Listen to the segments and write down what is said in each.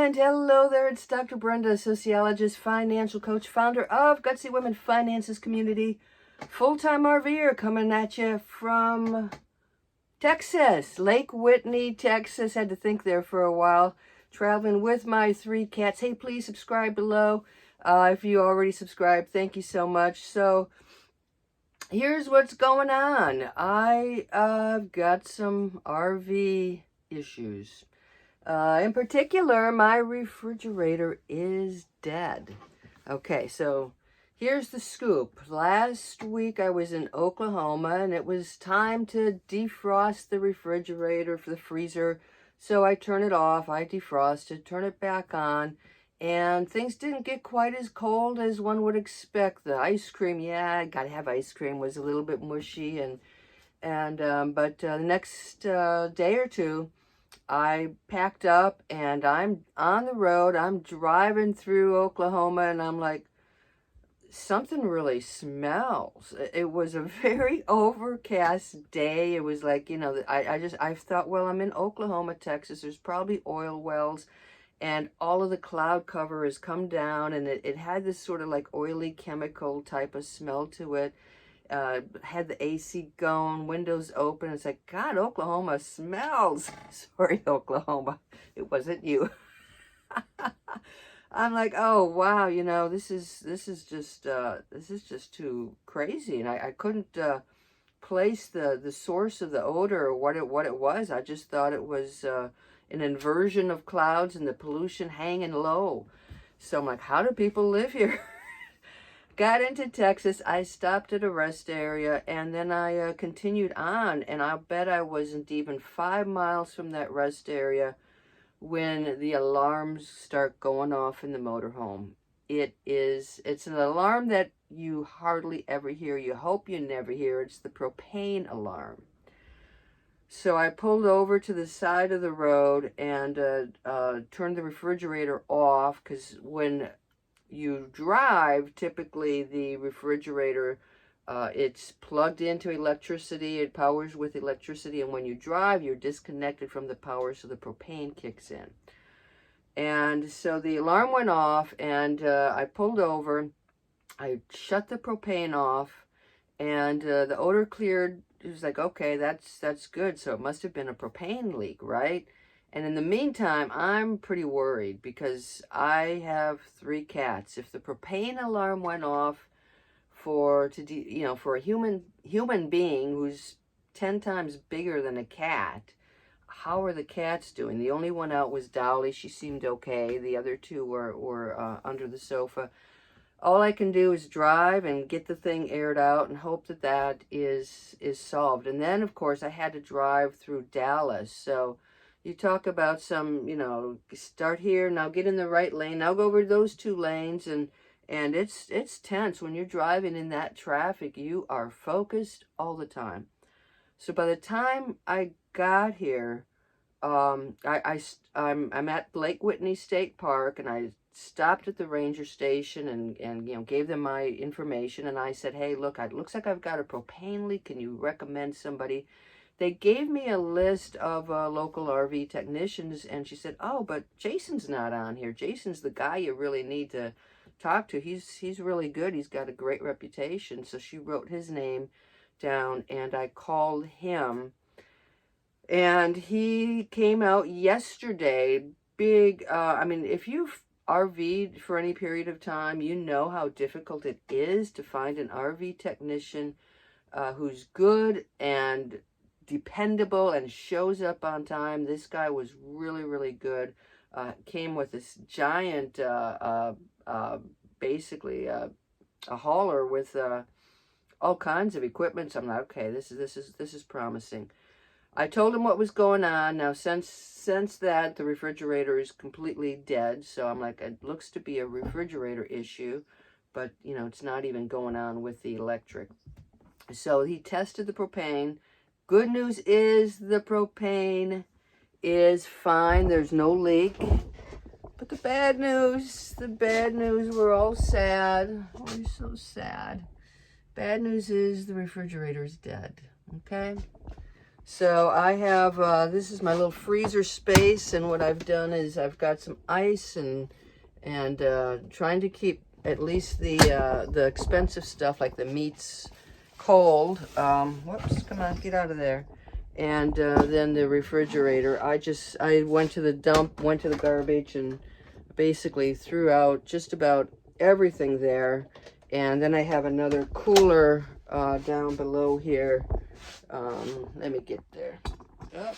And hello there, it's Dr. Brenda, sociologist, financial coach, founder of Gutsy Women Finances Community, full-time RVer, coming at you from Texas, Lake Whitney, Texas. Had to think there for a while, traveling with my 3 cats. Hey, please subscribe below. If you already subscribed, thank you so much. So here's what's going on. I've got some RV issues. In particular, my refrigerator is dead. Okay, so here's the scoop. Last week I was in Oklahoma and it was time to defrost the refrigerator for the freezer. So I turn it off, I defrosted, turn it back on, and things didn't get quite as cold as one would expect. The ice cream, yeah, gotta have ice cream, was a little bit mushy, but the next day or two, I packed up and I'm on the road. I'm driving through Oklahoma and I'm like, something really smells. It was a very overcast day. It was like, I thought, well, I'm in Oklahoma, Texas. There's probably oil wells and all of the cloud cover has come down and it had this sort of like oily chemical type of smell to it. Had the AC going, windows open. It's like, God, Oklahoma smells. Sorry, Oklahoma. It wasn't you. I'm like, oh wow, this is just too crazy, and I couldn't place the source of the odor or what it was. I just thought it was an inversion of clouds and the pollution hanging low. So I'm like, how do people live here? Got into Texas, I stopped at a rest area, and then I continued on, and I'll bet I wasn't even 5 miles from that rest area when the alarms start going off in the motorhome. It's an alarm that you hardly ever hear. You hope you never hear. It's the propane alarm. So I pulled over to the side of the road and turned the refrigerator off, because when you drive, typically the refrigerator, it's plugged into electricity, it powers with electricity, and when you drive, you're disconnected from the power, so the propane kicks in. And so the alarm went off, and I pulled over, I shut the propane off, and the odor cleared. It was like, okay, that's good, so it must have been a propane leak, right? And in the meantime, I'm pretty worried because I have 3 cats. If the propane alarm went off for a human being who's 10 times bigger than a cat, how are the cats doing? The only one out was Dolly. She seemed okay. The other 2 were under the sofa. All I can do is drive and get the thing aired out and hope that is solved. And then, of course, I had to drive through Dallas. So you talk about some, start here, now get in the right lane, now go over those 2 lanes, and it's tense. When you're driving in that traffic, you are focused all the time. So by the time I got here, I'm at Lake Whitney State Park, and I stopped at the ranger station and gave them my information, and I said, hey, look, it looks like I've got a propane leak. Can you recommend somebody? They gave me a list of local RV technicians, and she said, oh, but Jason's not on here. Jason's the guy you really need to talk to. He's really good. He's got a great reputation. So she wrote his name down, and I called him, and he came out yesterday. Big, if you've RV'd for any period of time, you know how difficult it is to find an RV technician who's good and dependable and shows up on time. This guy was really, really good. Came with this giant, basically a hauler with all kinds of equipment. So I'm like, okay, this is promising. I told him what was going on. Now, since that, the refrigerator is completely dead. So I'm like, it looks to be a refrigerator issue, but it's not even going on with the electric. So he tested the propane. Good news is the propane is fine. There's no leak. But the bad news, we're all sad. We're so sad. Bad news is the refrigerator is dead. Okay? So I have, this is my little freezer space, and what I've done is I've got some ice and trying to keep at least the expensive stuff like the meats cold. Whoops, come on, get out of there. And then the refrigerator. I went to the dump, went to the garbage, and basically threw out just about everything there. And then I have another cooler down below here. Let me get there. Oh,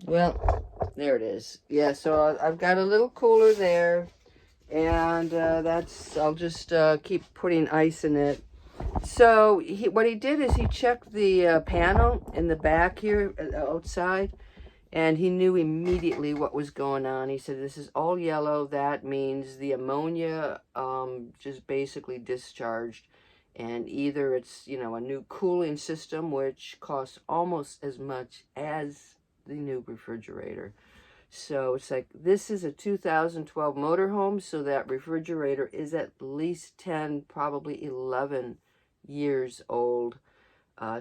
well, there it is. Yeah, so I've got a little cooler there, and I'll just keep putting ice in it. So what he did is he checked the panel in the back here outside, and he knew immediately what was going on. He said, this is all yellow. That means the ammonia just basically discharged. And either it's, a new cooling system, which costs almost as much as the new refrigerator. So it's like, this is a 2012 motorhome, so that refrigerator is at least 10, probably 11 years old.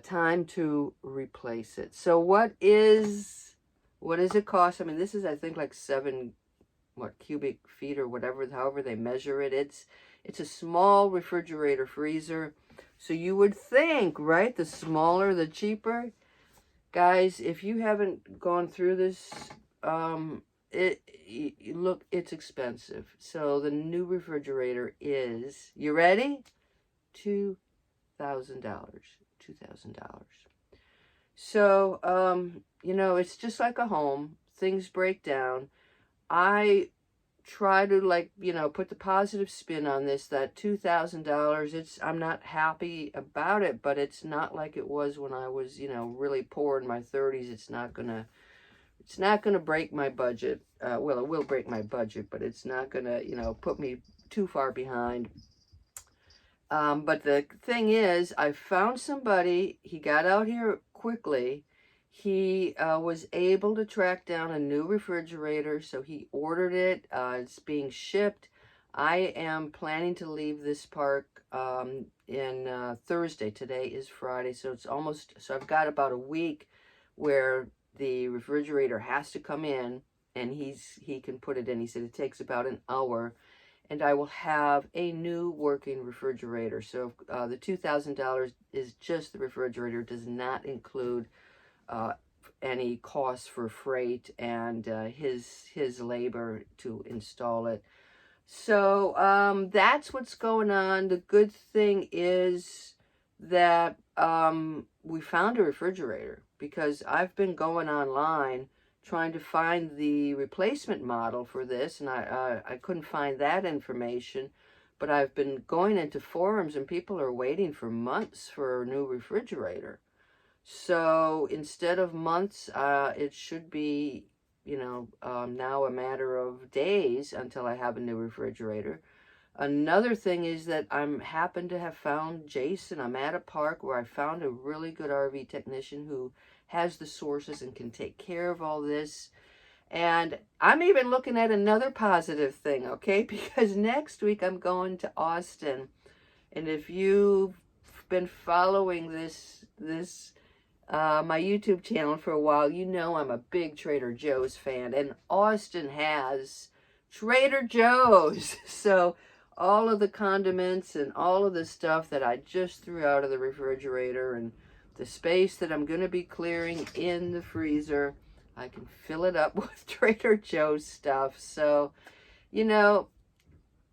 Time to replace it. So what does it cost? I mean, this is, I think, like 7 cubic feet or whatever, however they measure it. It's a small refrigerator freezer. So you would think, right, the smaller the cheaper. Guys, if you haven't gone through this, it's expensive. So the new refrigerator is, you ready? $2,000. $2,000. So, it's just like a home. Things break down. I try to put the positive spin on this, that $2,000, I'm not happy about it, but it's not like it was when I was, really poor in my 30s. It's not gonna break my budget. Well, it will break my budget, but it's not gonna, put me too far behind. But the thing is, I found somebody, he got out here quickly. He was able to track down a new refrigerator, so he ordered it. It's being shipped. I am planning to leave this park in Thursday. Today is Friday, so I've got about a week where the refrigerator has to come in, and he can put it in. He said it takes about an hour, and I will have a new working refrigerator. So the $2,000 is just the refrigerator, does not include any costs for freight and his labor to install it. So that's what's going on. The good thing is that we found a refrigerator, because I've been going online trying to find the replacement model for this, and I couldn't find that information. But I've been going into forums, and people are waiting for months for a new refrigerator. So instead of months, it should be, now a matter of days until I have a new refrigerator. Another thing is that I'm happen to have found Jason. I'm at a park where I found a really good RV technician who has the sources and can take care of all this. And I'm even looking at another positive thing, okay? Because next week I'm going to Austin. And if you've been following my YouTube channel for a while, I'm a big Trader Joe's fan, and Austin has Trader Joe's. So all of the condiments and all of the stuff that I just threw out of the refrigerator, and the space that I'm going to be clearing in the freezer, I can fill it up with Trader Joe's stuff. So,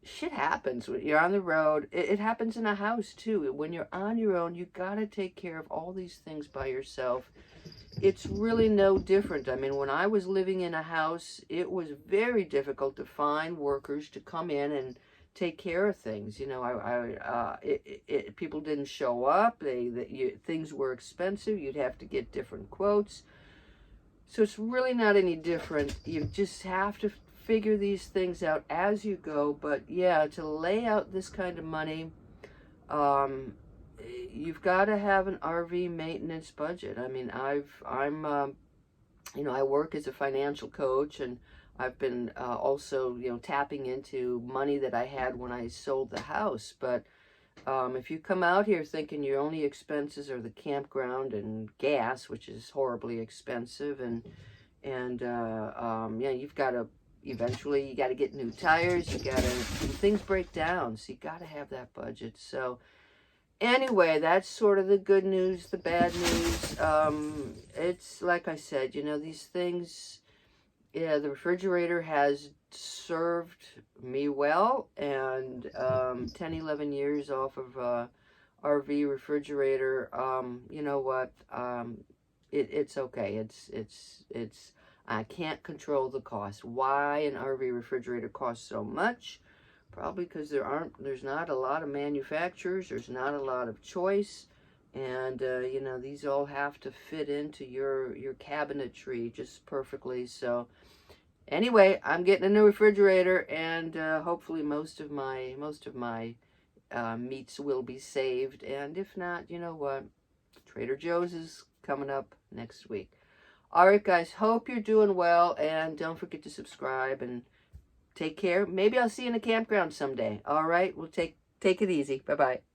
shit happens when you're on the road. It happens in a house too. When you're on your own, you gotta take care of all these things by yourself. It's really no different. I mean, when I was living in a house, it was very difficult to find workers to come in and take care of things. People didn't show up. Things were expensive. You'd have to get different quotes. So it's really not any different. You just have to figure these things out as you go. But yeah, to lay out this kind of money, you've got to have an RV maintenance budget. I mean, I work as a financial coach, and I've been also, tapping into money that I had when I sold the house. But If you come out here thinking your only expenses are the campground and gas, which is horribly expensive, and you've got to eventually you got to get new tires. You got to things break down, so you got to have that budget. So anyway, that's sort of the good news. The bad news, it's like I said, these things. Yeah, the refrigerator has served me well, and 10, 11 years off of RV refrigerator. You know what? It's okay. It's. I can't control the cost. Why an RV refrigerator costs so much? Probably because there's not a lot of manufacturers. There's not a lot of choice. And, these all have to fit into your cabinetry just perfectly. So, anyway, I'm getting a new refrigerator, and hopefully most of my meats will be saved. And if not, you know what? Trader Joe's is coming up next week. All right, guys. Hope you're doing well, and don't forget to subscribe and take care. Maybe I'll see you in the campground someday. All right, we'll take it easy. Bye bye.